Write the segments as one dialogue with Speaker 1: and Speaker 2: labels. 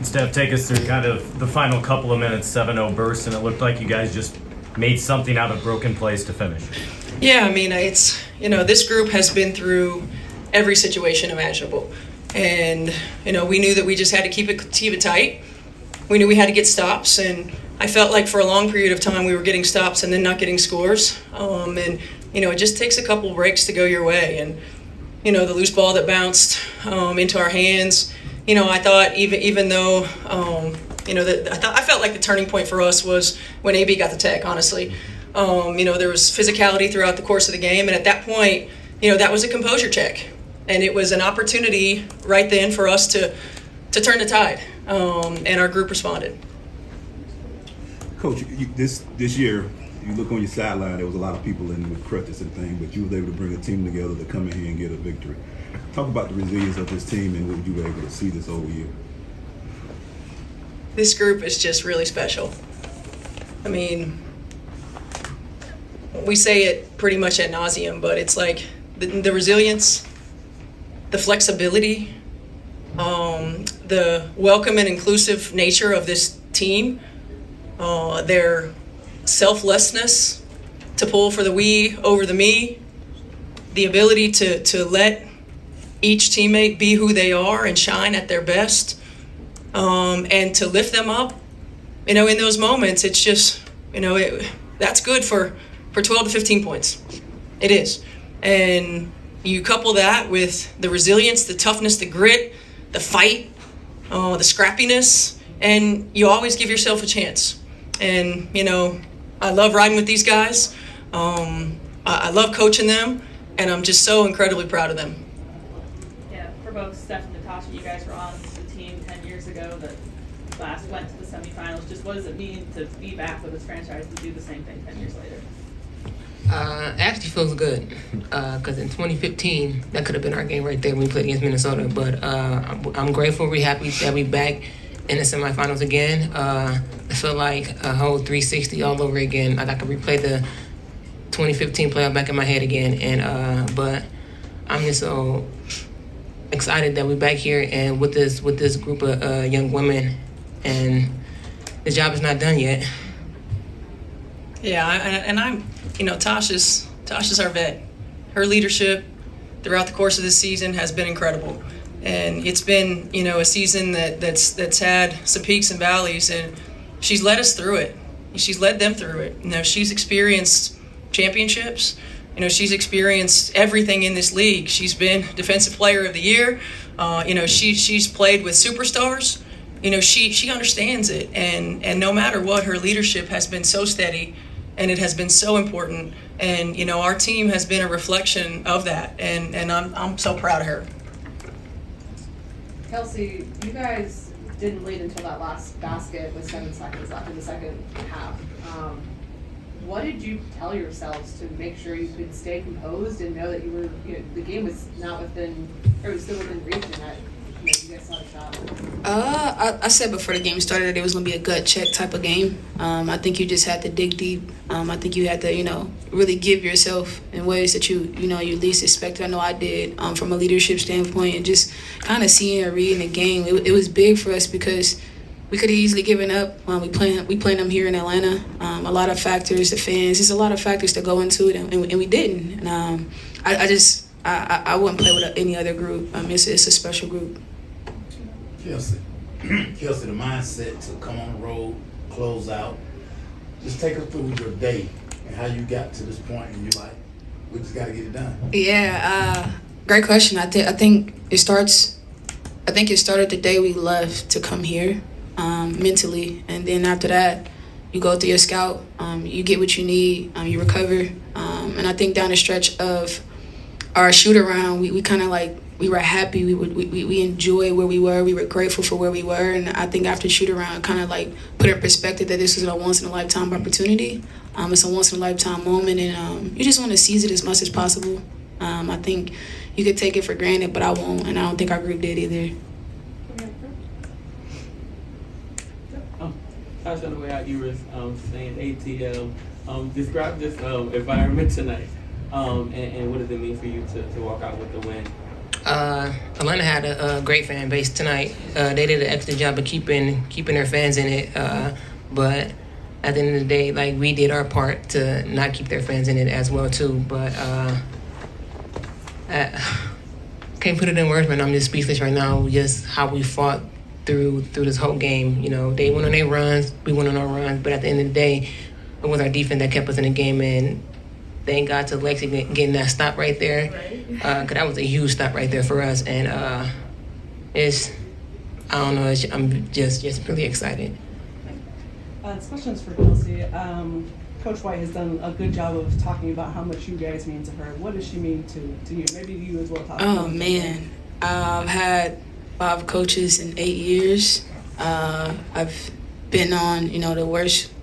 Speaker 1: Steph, take us through kind of the final couple of minutes, 7-0 burst, and it looked like you guys just made something out of broken plays to finish.
Speaker 2: Yeah, I mean, it's, this group has been through every situation imaginable. And, we knew that we just had to keep it tight. We knew we had to get stops, and I felt like for a long period of time we were getting stops and then not getting scores. It just takes a couple breaks to go your way. And, the loose ball that bounced into our hands, I thought even though, I felt like the turning point for us was when AB got the tech, honestly. There was physicality throughout the course of the game, and at that point, that was a composure check. And it was an opportunity right then for us to turn the tide, and our group responded.
Speaker 3: Coach, this year, you look on your sideline, there was a lot of people in with crutches and things, but you were able to bring a team together to come in here and get a victory. Talk about the resilience of this team and what you were able to see this whole year.
Speaker 2: This group is just really special. I mean, we say it pretty much ad nauseum, but it's like the resilience, the flexibility, the welcome and inclusive nature of this team, their selflessness to pull for the we over the me, the ability to let each teammate be who they are and shine at their best, and to lift them up, in those moments. It's just, that's good for 12 to 15 points. It is. And you couple that with the resilience, the toughness, the grit, the fight, the scrappiness, and you always give yourself a chance. And, I love riding with these guys. I love coaching them, and I'm just so incredibly proud of them.
Speaker 4: Yeah, for both Steph and Natasha, you guys were on the team 10 years ago that last went to the semifinals. Just what does it mean to be back with this franchise and do the same thing 10 years later?
Speaker 5: Actually feels good because in 2015 that could have been our game right there when we played against Minnesota. But I'm grateful, we're happy that we're back in the semifinals again. I feel like a whole 360 all over again. Like I could replay the 2015 playoff back in my head again. And but I'm just so excited that we're back here and with this group of young women, and the job is not done yet.
Speaker 2: Yeah, and I'm, Tasha's our vet. Her leadership throughout the course of this season has been incredible. And it's been, a season that's had some peaks and valleys, and she's led us through it. She's led them through it. She's experienced championships. She's experienced everything in this league. She's been Defensive Player of the Year. She's played with superstars. She understands it, and no matter what, her leadership has been so steady, and it has been so important. And our team has been a reflection of that, and I'm so proud of her.
Speaker 4: Kelsey, you guys didn't lead until that last basket with 7 seconds left in the second half. What did you tell yourselves to make sure you could stay composed and know that you were, the game was not within, or was still within reach, and that you guys saw the shot?
Speaker 6: I said before the game started that it was going to be a gut check type of game. I think you just had to dig deep. I think you had to, really give yourself in ways that you least expected. I know I did from a leadership standpoint, and just kind of seeing and reading the game. It was big for us because we could have easily given up. We playing them here in Atlanta. A lot of factors, the fans. There's a lot of factors that go into it, and we didn't. And I wouldn't play with any other group. It's a special group.
Speaker 7: Kelsey, the mindset to come on the road, close out. Just take us through your day and how you got to this point, and you're like, we just got to get it done.
Speaker 6: Yeah, great question. I think it started the day we left to come here, mentally, and then after that, you go through your scout. You get what you need. You recover, and I think down the stretch of our shoot around, we kind of like. We were happy. We enjoyed where we were. We were grateful for where we were. And I think after shoot around, kind of like put in perspective that this was a once in a lifetime opportunity. It's a once in a lifetime moment, and you just want to seize it as much as possible. I think you could take it for granted, but I won't, and I don't think our group did either.
Speaker 8: I was on the way out. You were saying ATL. Describe this environment tonight, and what does it mean for you to walk out with the win?
Speaker 5: Atlanta had a great fan base tonight. They did an excellent job of keeping their fans in it. But at the end of the day, like, we did our part to not keep their fans in it as well too. But can't put it in words, man. I'm just speechless right now. Just how we fought through this whole game. You know, they went on their runs, we went on our runs. But at the end of the day, it was our defense that kept us in the game. And thank God to Lexi getting that stop right there, because that was a huge stop right there for us. And I don't know, I'm just really excited.
Speaker 9: This question's for Kelsey. Coach White has done a good job of talking about how much you guys mean to her. What does she mean to you? Maybe you as well.
Speaker 6: Oh, man. I've had 5 coaches in 8 years. I've been on, the worst,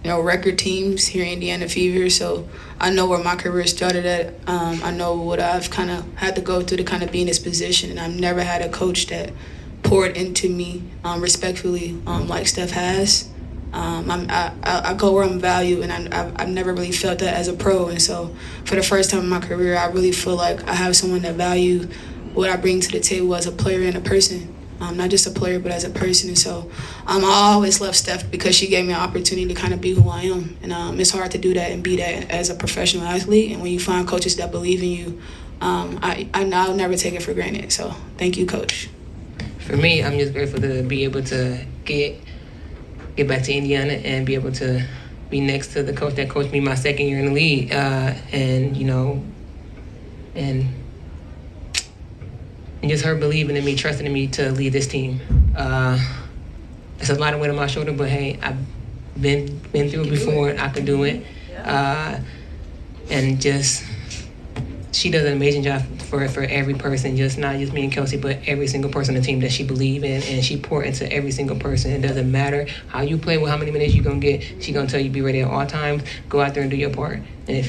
Speaker 6: record teams here in Indiana Fever. So I know where my career started at. I know what I've kind of had to go through to kind of be in this position. And I've never had a coach that poured into me respectfully like Steph has. I go where I'm valued, and I've never really felt that as a pro. And so for the first time in my career, I really feel like I have someone that values what I bring to the table as a player and a person. Not just a player, but as a person. And so I always love Steph because she gave me an opportunity to kind of be who I am. And it's hard to do that and be that as a professional athlete. And when you find coaches that believe in you, I'll never take it for granted. So thank you, Coach.
Speaker 5: For me, I'm just grateful to be able to get back to Indiana and be able to be next to the coach that coached me my second year in the league. And just her believing in me, trusting in me to lead this team. It's a lot of weight on my shoulder, but hey, I've been through it before. I can do it. And just, she does an amazing job for every person, just not just me and Kelsey, but every single person on the team that she believes in, and she pours into every single person. It doesn't matter how you play, how many minutes you're going to get. She's going to tell you be ready at all times. Go out there and do your part. And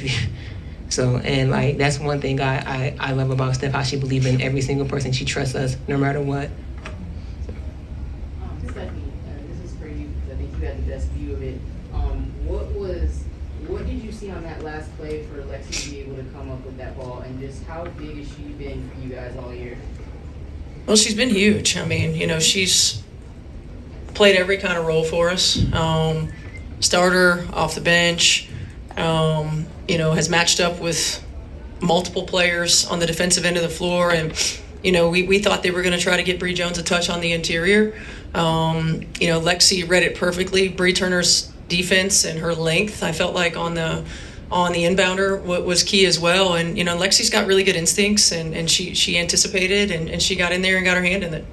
Speaker 5: that's one thing I love about Steph, how she believes in every single person. She trusts us no matter what.
Speaker 10: Stephanie, this is for you because I think you had the best view of it. What did you see on that last play for Lexi to be able to come up with that ball, and just how big has she been for you guys all year?
Speaker 2: Well, she's been huge. I mean, she's played every kind of role for us. Starter, off the bench, has matched up with multiple players on the defensive end of the floor. And, we thought they were going to try to get Bree Jones a touch on the interior. Lexi read it perfectly. Bree Turner's defense and her length, I felt like on the inbounder was key as well. And Lexi's got really good instincts, and she anticipated and she got in there and got her hand in it.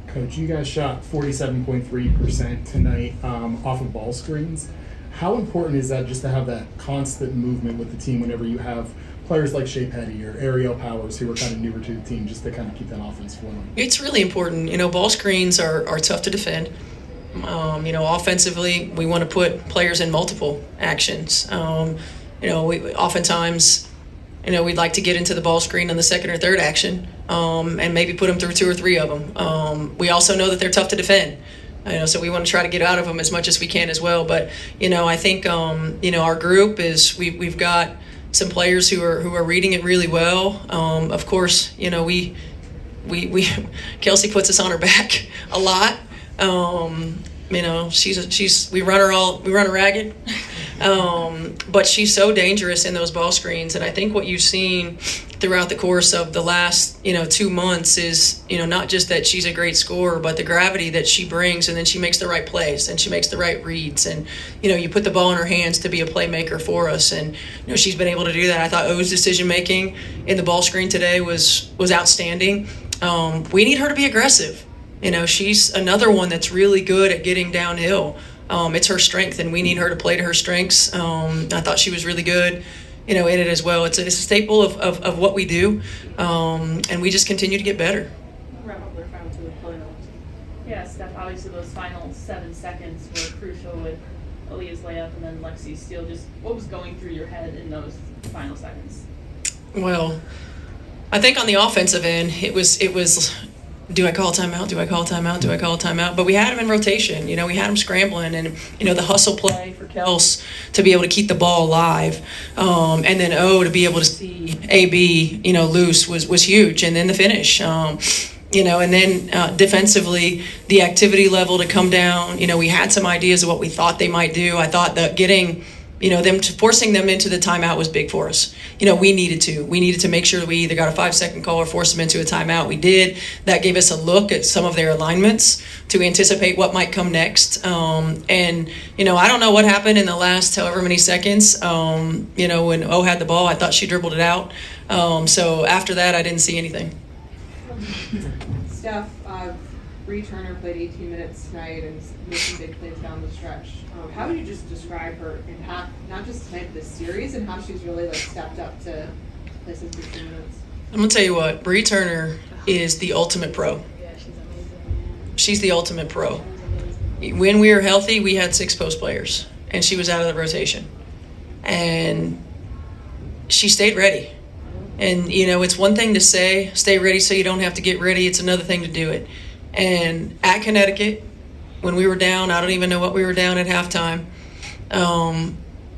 Speaker 11: Coach, you guys shot 47.3% tonight off of ball screens. How important is that, just to have that constant movement with the team whenever you have players like Shea Petty or Ariel Powers who are kind of newer to the team, just to kind of keep that offense flowing? It's
Speaker 2: really important. Ball screens are tough to defend. Offensively, we want to put players in multiple actions. Oftentimes, we'd like to get into the ball screen on the second or third action, and maybe put them through 2 or 3 of them. We also know that they're tough to defend. So we want to try to get out of them as much as we can as well. But, I think, our group is, we've got some players who are reading it really well. Of course, we Kelsey puts us on her back a lot. We run her ragged, but she's so dangerous in those ball screens. And I think what you've seen throughout the course of the last 2 months is not just that she's a great scorer, but the gravity that she brings, and then she makes the right plays and she makes the right reads, and you put the ball in her hands to be a playmaker for us, and she's been able to do that. I thought O's decision making in the ball screen today was outstanding. We need her to be aggressive. She's another one that's really good at getting downhill. It's her strength, and we need her to play to her strengths. I thought she was really good, in it as well. It's a staple of what we do, and we just continue to get better.
Speaker 4: Wrap up their final 2 playoffs. Yeah, Steph, obviously those final 7 seconds were crucial with Aaliyah's layup and then Lexi's steal. Just what was going through your head in those final seconds?
Speaker 2: Well, I think on the offensive end, it was do I call a timeout? Do I call a timeout? Do I call a timeout? But we had him in rotation. You know, we had him scrambling, and the hustle play for Kels to be able to keep the ball alive, and then to be able to see AB, loose was huge, and then the finish. And then defensively, the activity level to come down. We had some ideas of what we thought they might do. I thought that getting forcing them into the timeout was big for us. We needed to make sure that we either got a 5-second call or force them into a timeout. We did. That gave us a look at some of their alignments to anticipate what might come next. And I don't know what happened in the last however many seconds. When O had the ball, I thought she dribbled it out. So after that, I didn't see anything.
Speaker 4: Steph, Bree Turner played 18 minutes tonight and made some big plays down the stretch. How would you just describe her impact, not just tonight, but this series, and how she's really stepped up to play some 15 minutes?
Speaker 2: I'm gonna tell you what, Bree Turner is the ultimate pro. She's the ultimate pro. When we were healthy, we had 6 post players, and she was out of the rotation, and she stayed ready. And it's one thing to say, stay ready so you don't have to get ready. It's another thing to do it. And at Connecticut, when we were down, I don't even know what we were down at halftime,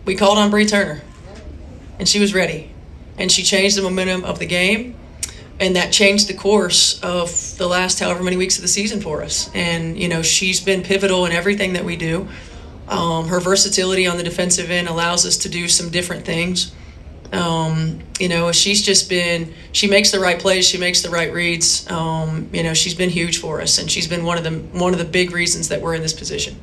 Speaker 2: we called on Bree Turner, and she was ready. And she changed the momentum of the game, and that changed the course of the last however many weeks of the season for us. And, she's been pivotal in everything that we do. Her versatility on the defensive end allows us to do some different things. She makes the right plays, she makes the right reads. She's been huge for us, and she's been one of the big reasons that we're in this position.